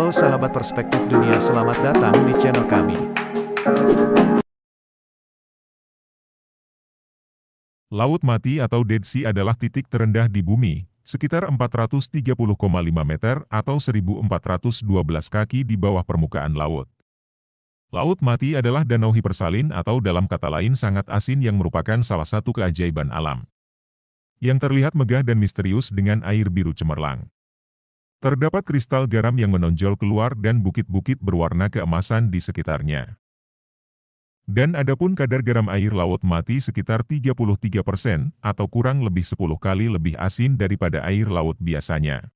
Halo sahabat perspektif dunia, selamat datang di channel kami. Laut Mati atau Dead Sea adalah titik terendah di bumi, sekitar 430,5 meter atau 1412 kaki di bawah permukaan laut. Laut Mati adalah danau hipersalin atau dalam kata lain sangat asin yang merupakan salah satu keajaiban alam. Yang terlihat megah dan misterius dengan air biru cemerlang. Terdapat kristal garam yang menonjol keluar dan bukit-bukit berwarna keemasan di sekitarnya. Dan adapun kadar garam air Laut Mati sekitar 33% atau kurang lebih 10 kali lebih asin daripada air laut biasanya.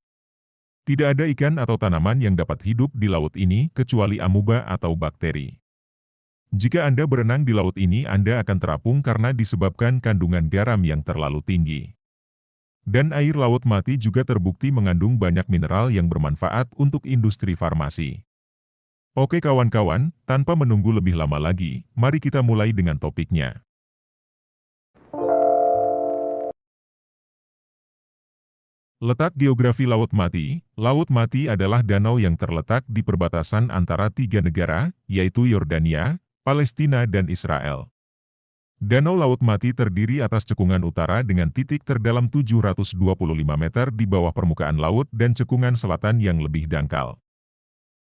Tidak ada ikan atau tanaman yang dapat hidup di laut ini kecuali amuba atau bakteri. Jika Anda berenang di laut ini, Anda akan terapung karena disebabkan kandungan garam yang terlalu tinggi. Dan air Laut Mati juga terbukti mengandung banyak mineral yang bermanfaat untuk industri farmasi. Oke kawan-kawan, tanpa menunggu lebih lama lagi, mari kita mulai dengan topiknya. Letak geografi Laut Mati adalah danau yang terletak di perbatasan antara tiga negara, yaitu Yordania, Palestina dan Israel. Danau Laut Mati terdiri atas cekungan utara dengan titik terdalam 725 meter di bawah permukaan laut dan cekungan selatan yang lebih dangkal.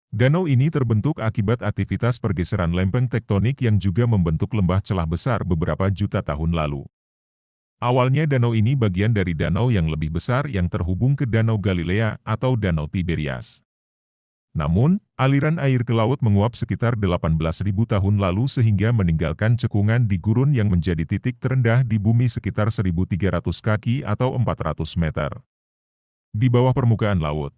Danau ini terbentuk akibat aktivitas pergeseran lempeng tektonik yang juga membentuk lembah celah besar beberapa juta tahun lalu. Awalnya danau ini bagian dari danau yang lebih besar yang terhubung ke Danau Galilea atau Danau Tiberias. Namun, aliran air ke laut menguap sekitar 18.000 tahun lalu sehingga meninggalkan cekungan di gurun yang menjadi titik terendah di bumi sekitar 1.300 kaki atau 400 meter. Di bawah permukaan laut.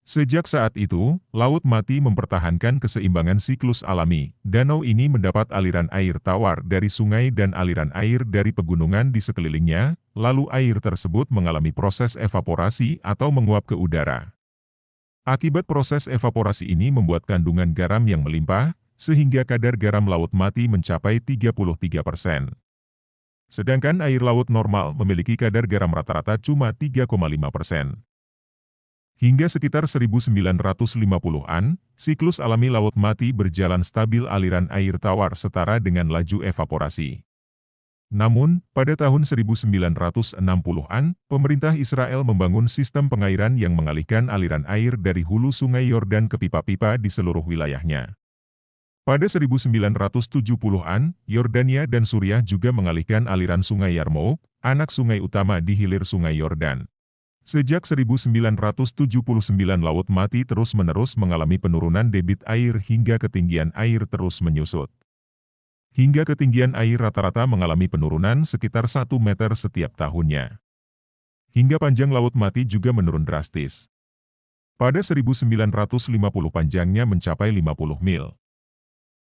Sejak saat itu, Laut Mati mempertahankan keseimbangan siklus alami. Danau ini mendapat aliran air tawar dari sungai dan aliran air dari pegunungan di sekelilingnya, lalu air tersebut mengalami proses evaporasi atau menguap ke udara. Akibat proses evaporasi ini membuat kandungan garam yang melimpah, sehingga kadar garam Laut Mati mencapai 33%. Sedangkan air laut normal memiliki kadar garam rata-rata cuma 3,5%. Hingga sekitar 1950-an, siklus alami Laut Mati berjalan stabil, aliran air tawar setara dengan laju evaporasi. Namun, pada tahun 1960-an, pemerintah Israel membangun sistem pengairan yang mengalihkan aliran air dari hulu sungai Yordan ke pipa-pipa di seluruh wilayahnya. Pada 1970-an, Yordania dan Suriah juga mengalihkan aliran sungai Yarmouk, anak sungai utama di hilir sungai Yordan. Sejak 1979 Laut Mati terus-menerus mengalami penurunan debit air hingga ketinggian air terus menyusut. Hingga ketinggian air rata-rata mengalami penurunan sekitar 1 meter setiap tahunnya. Hingga panjang Laut Mati juga menurun drastis. Pada 1950 panjangnya mencapai 50 mil.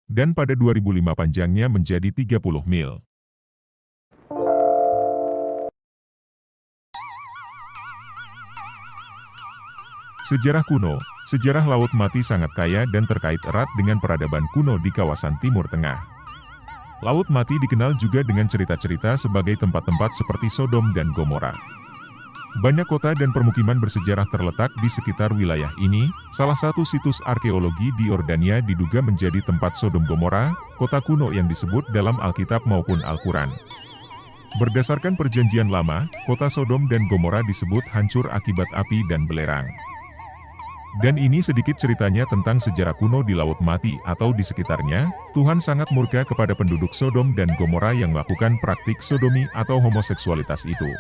Dan pada 2005 panjangnya menjadi 30 mil. Sejarah kuno. Sejarah Laut Mati sangat kaya dan terkait erat dengan peradaban kuno di kawasan Timur Tengah. Laut Mati dikenal juga dengan cerita-cerita sebagai tempat-tempat seperti Sodom dan Gomora. Banyak kota dan permukiman bersejarah terletak di sekitar wilayah ini. Salah satu situs arkeologi di Yordania diduga menjadi tempat Sodom Gomora, kota kuno yang disebut dalam Alkitab maupun Al-Quran. Berdasarkan perjanjian lama, kota Sodom dan Gomora disebut hancur akibat api dan belerang. Dan ini sedikit ceritanya tentang sejarah kuno di Laut Mati atau di sekitarnya. Tuhan sangat murka kepada penduduk Sodom dan Gomora yang melakukan praktik sodomi atau homoseksualitas itu.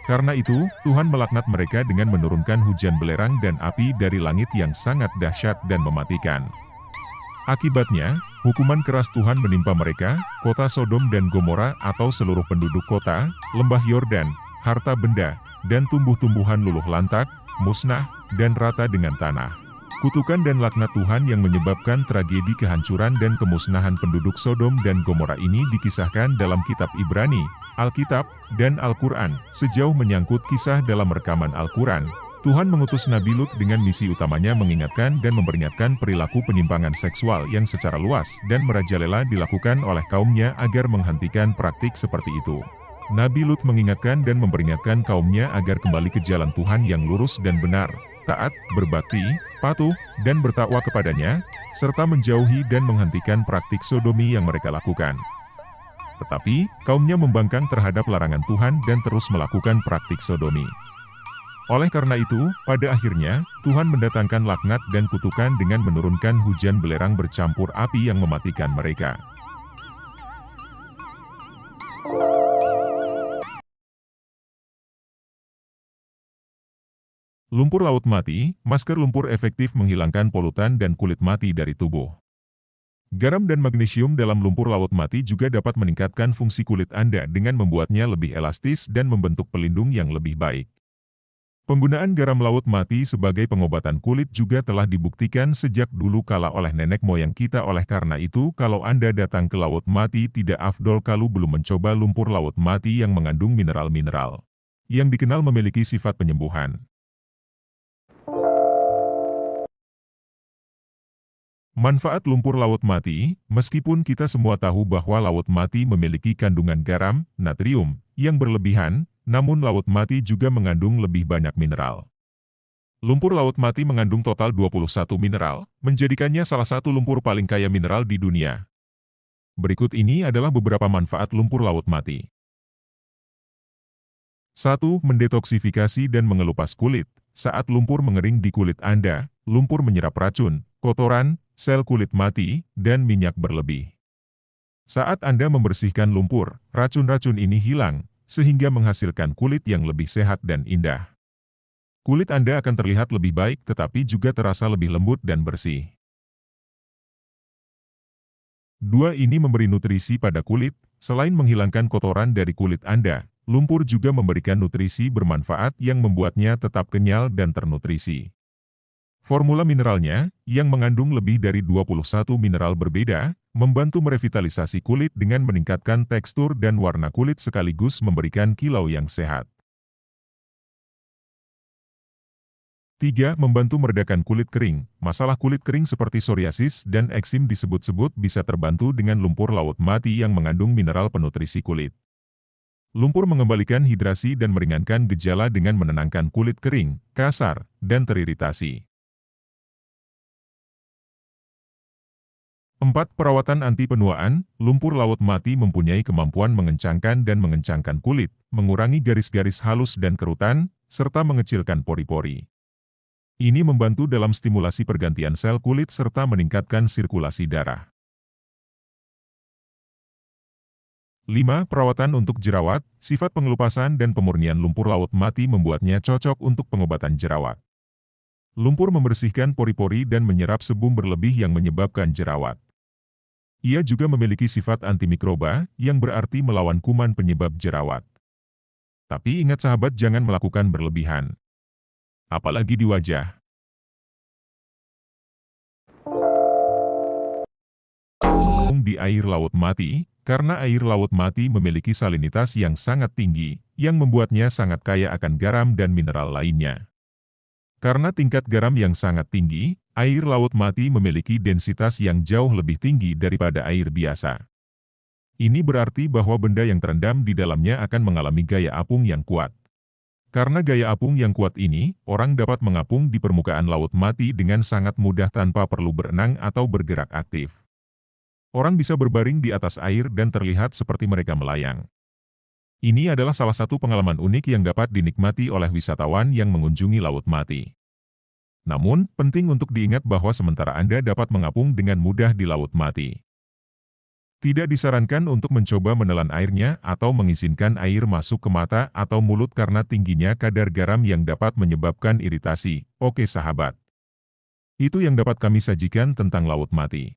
Karena itu, Tuhan melaknat mereka dengan menurunkan hujan belerang dan api dari langit yang sangat dahsyat dan mematikan. Akibatnya, hukuman keras Tuhan menimpa mereka, kota Sodom dan Gomora atau seluruh penduduk kota, lembah Yordan, harta benda, dan tumbuh-tumbuhan luluh lantak, musnah, dan rata dengan tanah. Kutukan dan laknat Tuhan yang menyebabkan tragedi kehancuran dan kemusnahan penduduk Sodom dan Gomora ini dikisahkan dalam kitab Ibrani, Alkitab, dan Al-Quran. Sejauh menyangkut kisah dalam rekaman Al-Quran, Tuhan mengutus Nabi Lut dengan misi utamanya mengingatkan dan memperingatkan perilaku penyimpangan seksual yang secara luas dan merajalela dilakukan oleh kaumnya agar menghentikan praktik seperti itu. Nabi Lut mengingatkan dan memperingatkan kaumnya agar kembali ke jalan Tuhan yang lurus dan benar, taat, berbakti, patuh, dan bertakwa kepadanya, serta menjauhi dan menghentikan praktik sodomi yang mereka lakukan. Tetapi, kaumnya membangkang terhadap larangan Tuhan dan terus melakukan praktik sodomi. Oleh karena itu, pada akhirnya, Tuhan mendatangkan laknat dan kutukan dengan menurunkan hujan belerang bercampur api yang mematikan mereka. Lumpur laut mati, masker lumpur efektif menghilangkan polutan dan kulit mati dari tubuh. Garam dan magnesium dalam lumpur laut mati juga dapat meningkatkan fungsi kulit Anda dengan membuatnya lebih elastis dan membentuk pelindung yang lebih baik. Penggunaan garam laut mati sebagai pengobatan kulit juga telah dibuktikan sejak dulu kala oleh nenek moyang kita. Oleh karena itu, kalau Anda datang ke laut mati, tidak afdol kalau belum mencoba lumpur laut mati yang mengandung mineral-mineral yang dikenal memiliki sifat penyembuhan. Manfaat lumpur laut mati, meskipun kita semua tahu bahwa laut mati memiliki kandungan garam, natrium, yang berlebihan, namun laut mati juga mengandung lebih banyak mineral. Lumpur laut mati mengandung total 21 mineral, menjadikannya salah satu lumpur paling kaya mineral di dunia. Berikut ini adalah beberapa manfaat lumpur laut mati. 1. Mendetoksifikasi dan mengelupas kulit. Saat lumpur mengering di kulit Anda, lumpur menyerap racun, kotoran, sel kulit mati, dan minyak berlebih. Saat Anda membersihkan lumpur, racun-racun ini hilang, sehingga menghasilkan kulit yang lebih sehat dan indah. Kulit Anda akan terlihat lebih baik tetapi juga terasa lebih lembut dan bersih. 2. Ini memberi nutrisi pada kulit. Selain menghilangkan kotoran dari kulit Anda, lumpur juga memberikan nutrisi bermanfaat yang membuatnya tetap kenyal dan ternutrisi. Formula mineralnya, yang mengandung lebih dari 21 mineral berbeda, membantu merevitalisasi kulit dengan meningkatkan tekstur dan warna kulit sekaligus memberikan kilau yang sehat. 3. Membantu meredakan kulit kering. Masalah kulit kering seperti psoriasis dan eksim disebut-sebut bisa terbantu dengan lumpur laut mati yang mengandung mineral penutrisi kulit. Lumpur mengembalikan hidrasi dan meringankan gejala dengan menenangkan kulit kering, kasar, dan teriritasi. 4. Perawatan anti penuaan. Lumpur laut mati mempunyai kemampuan mengencangkan dan mengencangkan kulit, mengurangi garis-garis halus dan kerutan, serta mengecilkan pori-pori. Ini membantu dalam stimulasi pergantian sel kulit serta meningkatkan sirkulasi darah. 5. Perawatan untuk jerawat. Sifat pengelupasan dan pemurnian lumpur laut mati membuatnya cocok untuk pengobatan jerawat. Lumpur membersihkan pori-pori dan menyerap sebum berlebih yang menyebabkan jerawat. Ia juga memiliki sifat antimikroba, yang berarti melawan kuman penyebab jerawat. Tapi ingat sahabat, jangan melakukan berlebihan. Apalagi di wajah. Di air laut mati, karena air laut mati memiliki salinitas yang sangat tinggi, yang membuatnya sangat kaya akan garam dan mineral lainnya. Karena tingkat garam yang sangat tinggi, air laut mati memiliki densitas yang jauh lebih tinggi daripada air biasa. Ini berarti bahwa benda yang terendam di dalamnya akan mengalami gaya apung yang kuat. Karena gaya apung yang kuat ini, orang dapat mengapung di permukaan laut mati dengan sangat mudah tanpa perlu berenang atau bergerak aktif. Orang bisa berbaring di atas air dan terlihat seperti mereka melayang. Ini adalah salah satu pengalaman unik yang dapat dinikmati oleh wisatawan yang mengunjungi laut mati. Namun, penting untuk diingat bahwa sementara Anda dapat mengapung dengan mudah di laut mati, tidak disarankan untuk mencoba menelan airnya atau mengizinkan air masuk ke mata atau mulut karena tingginya kadar garam yang dapat menyebabkan iritasi. Oke sahabat, itu yang dapat kami sajikan tentang laut mati.